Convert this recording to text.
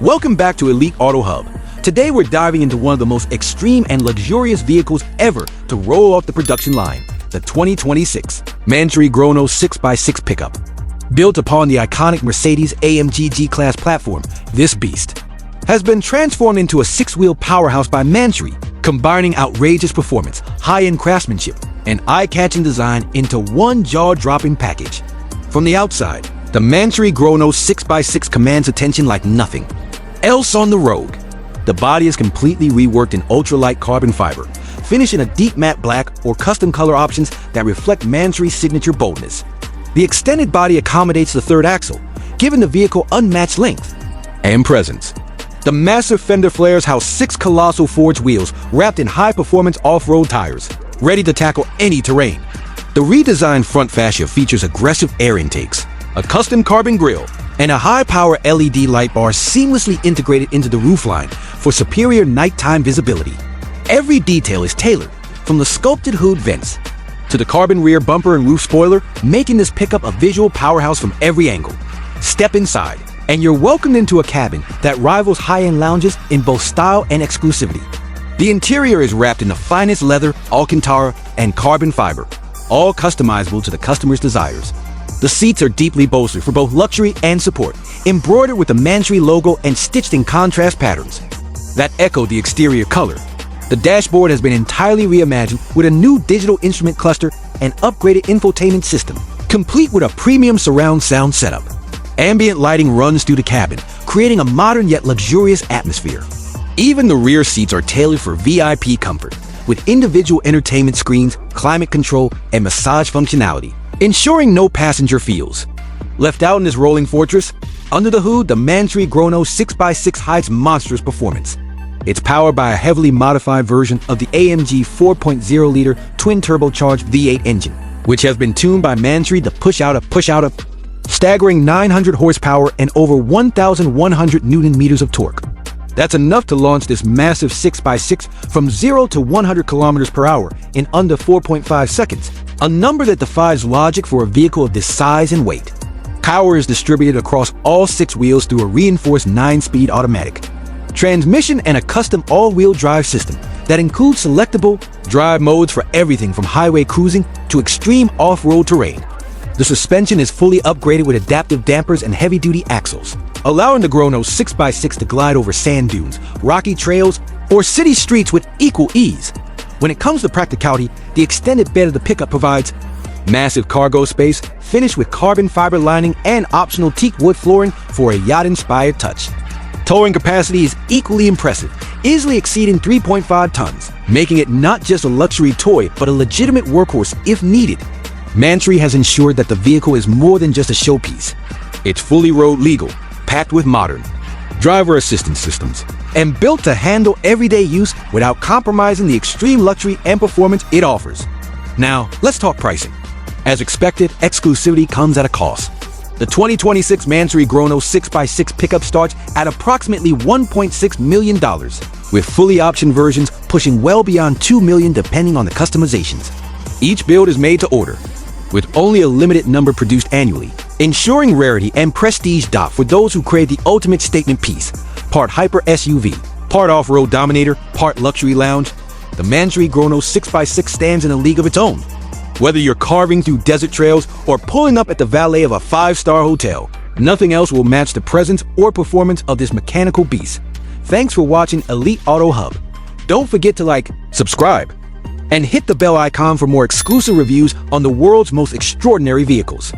Welcome back to Elite Auto Hub. Today we're diving into one of the most extreme and luxurious vehicles ever to roll off the production line, the 2026 Mansory Gronos 6x6 pickup. Built upon the iconic Mercedes-AMG G-Class platform, this beast has been transformed into a six-wheel powerhouse by Mansory, combining outrageous performance, high-end craftsmanship, and eye-catching design into one jaw-dropping package. From the outside, the Mansory Gronos 6x6 commands attention like nothing else on the road. The body is completely reworked in ultralight carbon fiber, finished in a deep matte black or custom color options that reflect Mansory's signature boldness. The extended body accommodates the third axle, giving the vehicle unmatched length and presence. The massive fender flares house 6 colossal forged wheels wrapped in high-performance off-road tires, ready to tackle any terrain. The redesigned front fascia features aggressive air intakes, a custom carbon grille, and a high-power LED light bar seamlessly integrated into the roofline for superior nighttime visibility. Every detail is tailored, from the sculpted hood vents to the carbon rear bumper and roof spoiler, making this pickup a visual powerhouse from every angle. Step inside, and you're welcomed into a cabin that rivals high-end lounges in both style and exclusivity. The interior is wrapped in the finest leather, Alcantara, and carbon fiber, all customizable to the customer's desires. The seats are deeply bolstered for both luxury and support, embroidered with the Mansory logo and stitched in contrast patterns that echo the exterior color. The dashboard has been entirely reimagined with a new digital instrument cluster and upgraded infotainment system, complete with a premium surround sound setup. Ambient lighting runs through the cabin, creating a modern yet luxurious atmosphere. Even the rear seats are tailored for VIP comfort, with individual entertainment screens, climate control, and massage functionality, ensuring no passenger feels left out in this rolling fortress. Under the hood, the Mansory Gronos 6x6 hides monstrous performance. It's powered by a heavily modified version of the AMG 4.0-liter twin-turbocharged V8 engine, which has been tuned by Mansory to push out a staggering 900 horsepower and over 1,100 Newton-meters of torque. That's enough to launch this massive 6x6 from 0 to 100 kilometers per hour in under 4.5 seconds, a number that defies logic for a vehicle of this size and weight. Power is distributed across all 6 wheels through a reinforced 9-speed automatic transmission and a custom all-wheel drive system that includes selectable drive modes for everything from highway cruising to extreme off-road terrain. The suspension is fully upgraded with adaptive dampers and heavy-duty axles, allowing the Gronos 6x6 to glide over sand dunes, rocky trails, or city streets with equal ease. When it comes to practicality, the extended bed of the pickup provides massive cargo space, finished with carbon fiber lining and optional teak wood flooring for a yacht-inspired touch. Towing capacity is equally impressive, easily exceeding 3.5 tons, making it not just a luxury toy, but a legitimate workhorse if needed. Mansory has ensured that the vehicle is more than just a showpiece. It's fully road legal, packed with modern driver assistance systems, and built to handle everyday use without compromising the extreme luxury and performance it offers. Now, let's talk pricing. As expected, exclusivity comes at a cost. The 2026 Mansory Gronos 6x6 pickup starts at approximately $1.6 million, with fully optioned versions pushing well beyond $2 million depending on the customizations. Each build is made to order, with only a limited number produced annually, ensuring rarity and prestige for those who crave the ultimate statement piece. Part hyper SUV, part off-road dominator, part luxury lounge, the Mansory Gronos 6x6 stands in a league of its own. Whether you're carving through desert trails or pulling up at the valet of a 5-star hotel, nothing else will match the presence or performance of this mechanical beast. Thanks for watching Elite Auto Hub. Don't forget to like, subscribe, and hit the bell icon for more exclusive reviews on the world's most extraordinary vehicles.